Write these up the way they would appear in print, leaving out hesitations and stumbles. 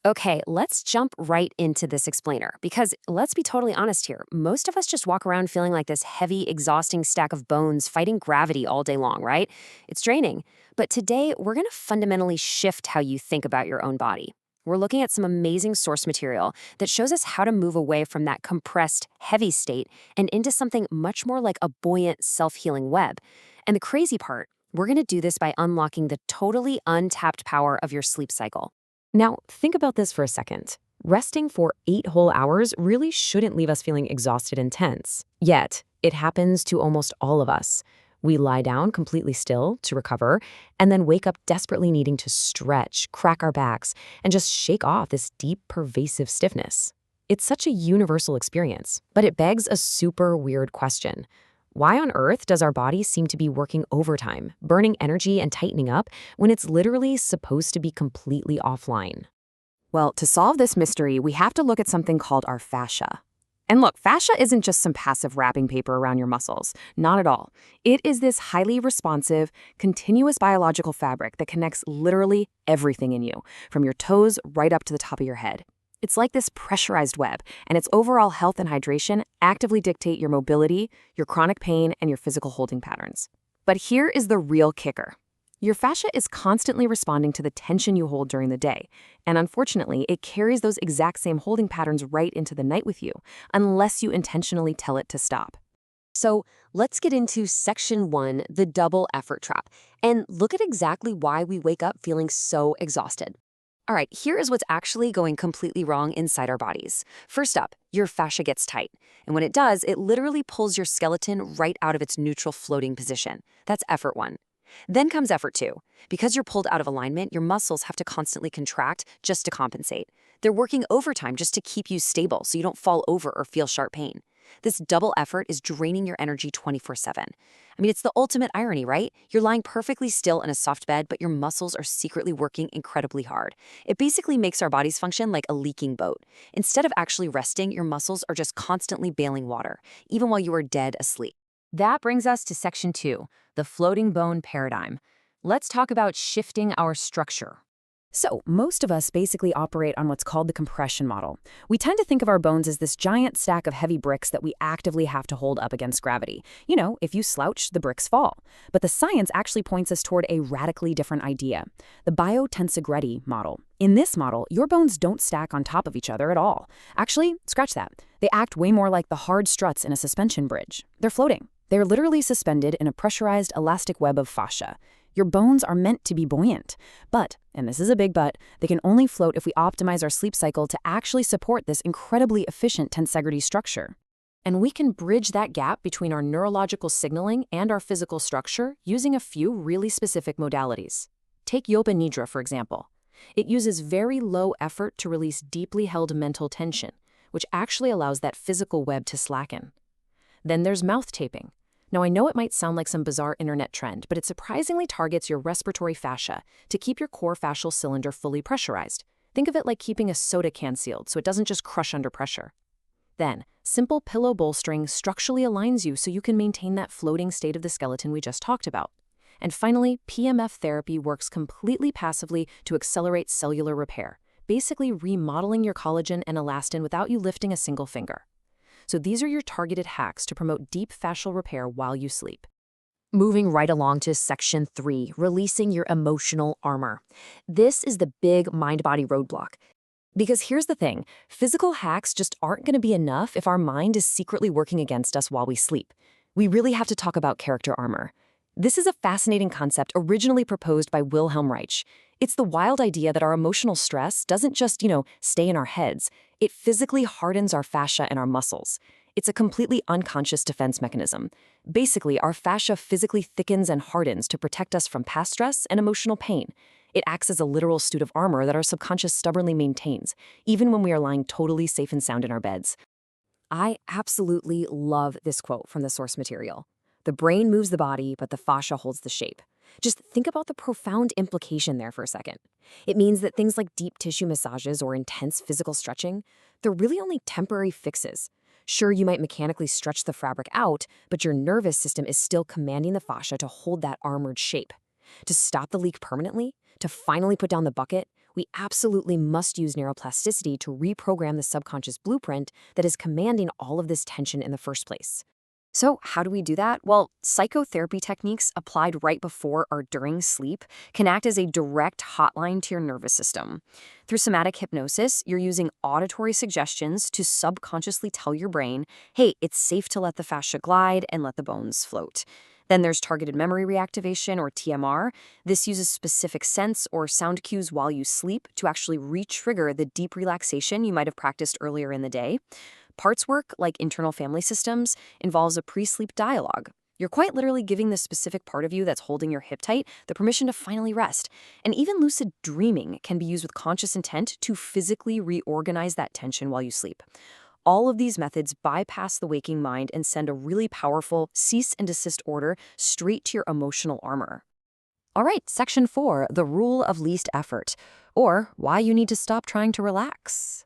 Okay, let's jump right into this explainer because let's be totally honest here. Most of us just walk around feeling like this heavy, exhausting stack of bones fighting gravity all day long, right? It's draining. But today, we're going to fundamentally shift how you think about your own body. We're looking at some amazing source material that shows us how to move away from that compressed, heavy state and into something much more like a buoyant, self-healing web. And the crazy part, we're going to do this by unlocking the totally untapped power of your sleep cycle. Now, think about this for a second. Resting for 8 whole hours really shouldn't leave us feeling exhausted and tense. Yet, it happens to almost all of us. We lie down completely still to recover, and then wake up desperately needing to stretch, crack our backs, and just shake off this deep, pervasive stiffness. It's such a universal experience, but it begs a super weird question. Why on earth does our body seem to be working overtime, burning energy and tightening up, when it's literally supposed to be completely offline? Well, to solve this mystery, we have to look at something called our fascia. And look, fascia isn't just some passive wrapping paper around your muscles. Not at all. It is this highly responsive, continuous biological fabric that connects literally everything in you, from your toes right up to the top of your head. It's like this pressurized web, and its overall health and hydration actively dictate your mobility, your chronic pain, and your physical holding patterns. But here is the real kicker. Your fascia is constantly responding to the tension you hold during the day, and unfortunately, it carries those exact same holding patterns right into the night with you, unless you intentionally tell it to stop. So let's get into section 1, the double effort trap, and look at exactly why we wake up feeling so exhausted. All right, here is what's actually going completely wrong inside our bodies. First up, your fascia gets tight. And when it does, it literally pulls your skeleton right out of its neutral floating position. That's effort 1. Then comes effort 2. Because you're pulled out of alignment, your muscles have to constantly contract just to compensate. They're working overtime just to keep you stable so you don't fall over or feel sharp pain. This double effort is draining your energy 24/7. I mean, it's the ultimate irony, right? You're lying perfectly still in a soft bed, but your muscles are secretly working incredibly hard. It basically makes our bodies function like a leaking boat. Instead of actually resting, your muscles are just constantly bailing water, even while you are dead asleep. That brings us to section 2, the floating bone paradigm. Let's talk about shifting our structure. So, most of us basically operate on what's called the compression model. We tend to think of our bones as this giant stack of heavy bricks that we actively have to hold up against gravity. You know, if you slouch, the bricks fall. But the science actually points us toward a radically different idea, the biotensegrity model. In this model, your bones don't stack on top of each other at all. Actually, scratch that. They act way more like the hard struts in a suspension bridge. They're floating. They're literally suspended in a pressurized elastic web of fascia. Your bones are meant to be buoyant, but, and this is a big but, they can only float if we optimize our sleep cycle to actually support this incredibly efficient tensegrity structure. And we can bridge that gap between our neurological signaling and our physical structure using a few really specific modalities. Take Yoga Nidra, for example. It uses very low effort to release deeply held mental tension, which actually allows that physical web to slacken. Then there's mouth taping. Now, I know it might sound like some bizarre internet trend, but it surprisingly targets your respiratory fascia to keep your core fascial cylinder fully pressurized. Think of it like keeping a soda can sealed so it doesn't just crush under pressure. Then, simple pillow bolstering structurally aligns you so you can maintain that floating state of the skeleton we just talked about. And finally, PMF therapy works completely passively to accelerate cellular repair, basically remodeling your collagen and elastin without you lifting a single finger. So these are your targeted hacks to promote deep fascial repair while you sleep. Moving right along to section 3, releasing your emotional armor. This is the big mind-body roadblock. Because here's the thing, physical hacks just aren't going to be enough if our mind is secretly working against us while we sleep. We really have to talk about character armor. This is a fascinating concept originally proposed by Wilhelm Reich. It's the wild idea that our emotional stress doesn't just, stay in our heads. It physically hardens our fascia and our muscles. It's a completely unconscious defense mechanism. Basically, our fascia physically thickens and hardens to protect us from past stress and emotional pain. It acts as a literal suit of armor that our subconscious stubbornly maintains, even when we are lying totally safe and sound in our beds. I absolutely love this quote from the source material. The brain moves the body, but the fascia holds the shape. Just think about the profound implication there for a second. It means that things like deep tissue massages or intense physical stretching, they're really only temporary fixes. Sure, you might mechanically stretch the fabric out, but your nervous system is still commanding the fascia to hold that armored shape. To stop the leak permanently, to finally put down the bucket, We absolutely must use neuroplasticity to reprogram the subconscious blueprint that is commanding all of this tension in the first place. So, how do we do that? Well, psychotherapy techniques applied right before or during sleep can act as a direct hotline to your nervous system. Through somatic hypnosis, you're using auditory suggestions to subconsciously tell your brain, hey, it's safe to let the fascia glide and let the bones float. Then there's targeted memory reactivation, or TMR. This uses specific sense or sound cues while you sleep to actually re-trigger the deep relaxation you might have practiced earlier in the day. Parts work, like internal family systems, involves a pre-sleep dialogue. You're quite literally giving the specific part of you that's holding your hip tight the permission to finally rest. And even lucid dreaming can be used with conscious intent to physically reorganize that tension while you sleep. All of these methods bypass the waking mind and send a really powerful cease and desist order straight to your emotional armor. All right, section 4, the rule of least effort, or why you need to stop trying to relax.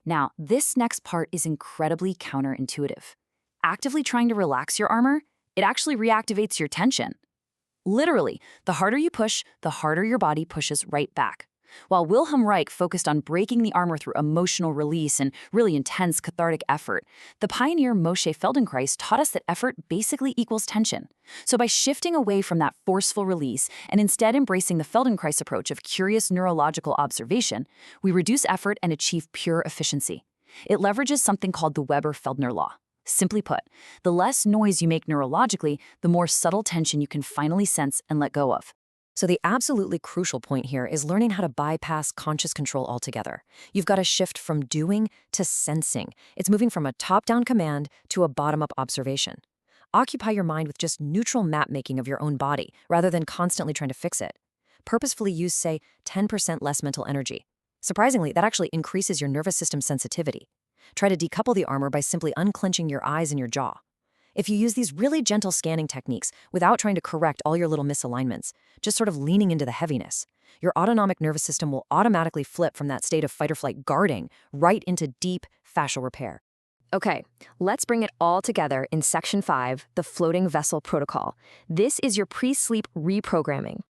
Now, this next part is incredibly counterintuitive. Actively trying to relax your armor, it actually reactivates your tension. Literally, the harder you push, the harder your body pushes right back. While Wilhelm Reich focused on breaking the armor through emotional release and really intense cathartic effort, the pioneer Moshe Feldenkrais taught us that effort basically equals tension. So by shifting away from that forceful release and instead embracing the Feldenkrais approach of curious neurological observation, we reduce effort and achieve pure efficiency. It leverages something called the Weber-Feldner law. Simply put, the less noise you make neurologically, the more subtle tension you can finally sense and let go of. So the absolutely crucial point here is learning how to bypass conscious control altogether. You've got to shift from doing to sensing. It's moving from a top-down command to a bottom-up observation. Occupy your mind with just neutral map-making of your own body, rather than constantly trying to fix it. Purposefully use, say, 10% less mental energy. Surprisingly, that actually increases your nervous system sensitivity. Try to decouple the armor by simply unclenching your eyes and your jaw. If you use these really gentle scanning techniques without trying to correct all your little misalignments, just sort of leaning into the heaviness, your autonomic nervous system will automatically flip from that state of fight or flight guarding right into deep fascial repair. Okay, let's bring it all together in Section 5, the floating vessel protocol. This is your pre-sleep reprogramming.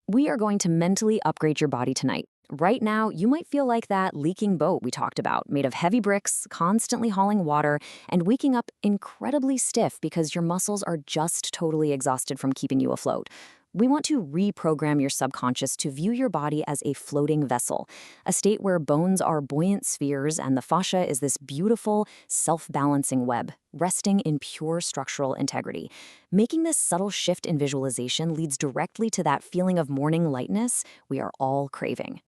We are going to mentally upgrade your body tonight. Right now, you might feel like that leaking boat we talked about, made of heavy bricks, constantly hauling water, and waking up incredibly stiff because your muscles are just totally exhausted from keeping you afloat. We want to reprogram your subconscious to view your body as a floating vessel, a state where bones are buoyant spheres and the fascia is this beautiful, self-balancing web, resting in pure structural integrity. Making this subtle shift in visualization leads directly to that feeling of morning lightness we are all craving.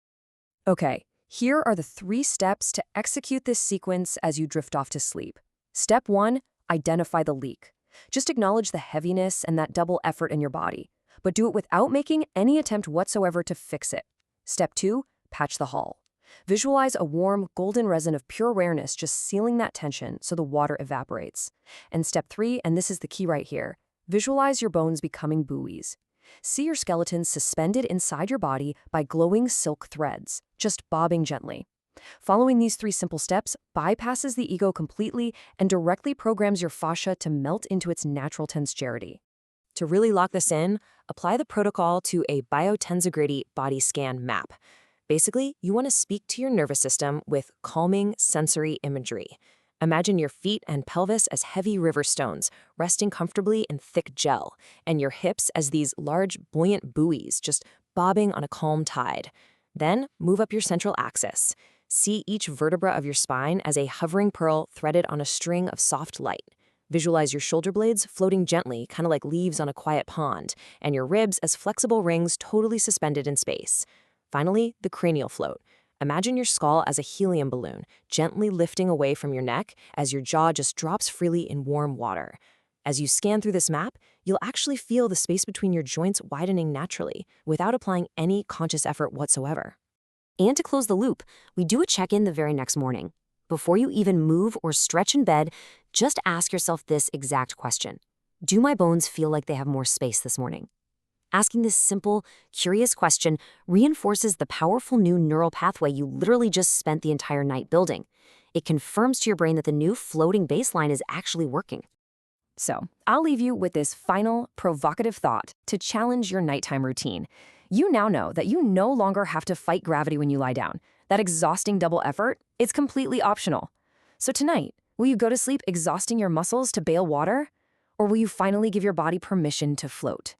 Okay, here are the 3 steps to execute this sequence as you drift off to sleep. Step 1, identify the leak. Just acknowledge the heaviness and that double effort in your body, but do it without making any attempt whatsoever to fix it. Step 2, patch the hull. Visualize a warm, golden resin of pure awareness just sealing that tension so the water evaporates. And step 3, and this is the key right here, visualize your bones becoming buoys. See your skeleton suspended inside your body by glowing silk threads, just bobbing gently. Following these 3 simple steps bypasses the ego completely and directly programs your fascia to melt into its natural tensegrity. To really lock this in, apply the protocol to a biotensegrity body scan map. Basically, you want to speak to your nervous system with calming sensory imagery. Imagine your feet and pelvis as heavy river stones, resting comfortably in thick gel, and your hips as these large, buoyant buoys, just bobbing on a calm tide. Then, move up your central axis. See each vertebra of your spine as a hovering pearl threaded on a string of soft light. Visualize your shoulder blades floating gently, kind of like leaves on a quiet pond, and your ribs as flexible rings totally suspended in space. Finally, the cranial float. Imagine your skull as a helium balloon, gently lifting away from your neck as your jaw just drops freely in warm water. As you scan through this map, you'll actually feel the space between your joints widening naturally, without applying any conscious effort whatsoever. And to close the loop, we do a check-in the very next morning. Before you even move or stretch in bed, just ask yourself this exact question. Do my bones feel like they have more space this morning? Asking this simple, curious question reinforces the powerful new neural pathway you literally just spent the entire night building. It confirms to your brain that the new floating baseline is actually working. So, I'll leave you with this final, provocative thought to challenge your nighttime routine. You now know that you no longer have to fight gravity when you lie down. That exhausting double effort, it's completely optional. So tonight, will you go to sleep exhausting your muscles to bail water? Or will you finally give your body permission to float?